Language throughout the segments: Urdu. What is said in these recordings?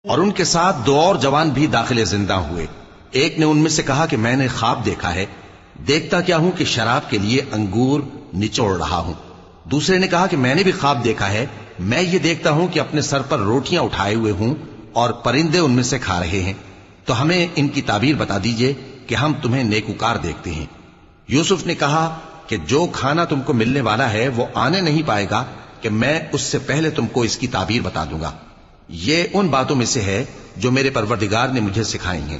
اور ان کے ساتھ دو اور جوان بھی داخل زندہ ہوئے۔ ایک نے ان میں سے کہا کہ میں نے خواب دیکھا ہے، دیکھتا کیا ہوں کہ شراب کے لیے انگور نچوڑ رہا ہوں۔ دوسرے نے کہا کہ میں نے بھی خواب دیکھا ہے، میں یہ دیکھتا ہوں کہ اپنے سر پر روٹیاں اٹھائے ہوئے ہوں اور پرندے ان میں سے کھا رہے ہیں، تو ہمیں ان کی تعبیر بتا دیجئے کہ ہم تمہیں نیکوکار دیکھتے ہیں۔ یوسف نے کہا کہ جو کھانا تم کو ملنے والا ہے وہ آنے نہیں پائے گا کہ میں اس سے پہلے تم کو اس کی تعبیر بتا دوں گا۔ یہ ان باتوں میں سے ہے جو میرے پروردگار نے مجھے سکھائی ہیں۔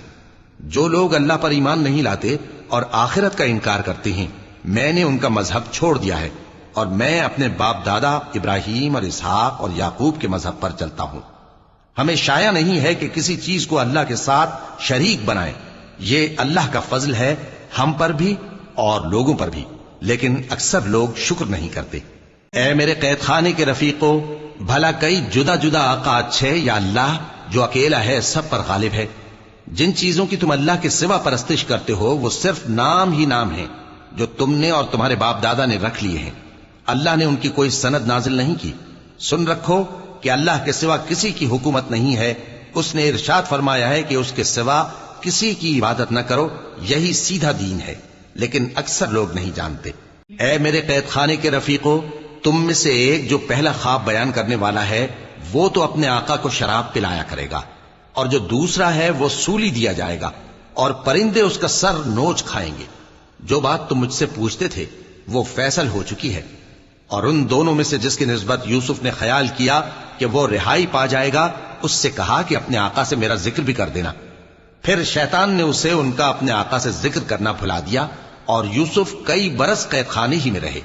جو لوگ اللہ پر ایمان نہیں لاتے اور آخرت کا انکار کرتے ہیں، میں نے ان کا مذہب چھوڑ دیا ہے اور میں اپنے باپ دادا ابراہیم اور اسحاق اور یعقوب کے مذہب پر چلتا ہوں۔ ہمیں شایع نہیں ہے کہ کسی چیز کو اللہ کے ساتھ شریک بنائیں۔ یہ اللہ کا فضل ہے ہم پر بھی اور لوگوں پر بھی، لیکن اکثر لوگ شکر نہیں کرتے۔ اے میرے قید خانے کے رفیقو، بھلا کئی جدا جدا آقا اچھے یا اللہ جو اکیلا ہے سب پر غالب ہے؟ جن چیزوں کی تم اللہ کے سوا پرستش کرتے ہو وہ صرف نام ہی نام ہیں جو تم نے اور تمہارے باپ دادا نے رکھ لیے ہیں۔ اللہ نے ان کی کوئی سند نازل نہیں کی۔ سن رکھو کہ اللہ کے سوا کسی کی حکومت نہیں ہے۔ اس نے ارشاد فرمایا ہے کہ اس کے سوا کسی کی عبادت نہ کرو، یہی سیدھا دین ہے، لیکن اکثر لوگ نہیں جانتے۔ اے میرے قید خانے کے رفیقو، تم میں سے ایک جو پہلا خواب بیان کرنے والا ہے وہ تو اپنے آقا کو شراب پلایا کرے گا، اور جو دوسرا ہے وہ سولی دیا جائے گا اور پرندے اس کا سر نوچ کھائیں گے۔ جو بات تم مجھ سے پوچھتے تھے وہ فیصل ہو چکی ہے۔ اور ان دونوں میں سے جس کی نسبت یوسف نے خیال کیا کہ وہ رہائی پا جائے گا، اس سے کہا کہ اپنے آقا سے میرا ذکر بھی کر دینا۔ پھر شیطان نے اسے ان کا اپنے آقا سے ذکر کرنا بھلا دیا اور یوسف کئی برس قید خانے ہی میں رہے۔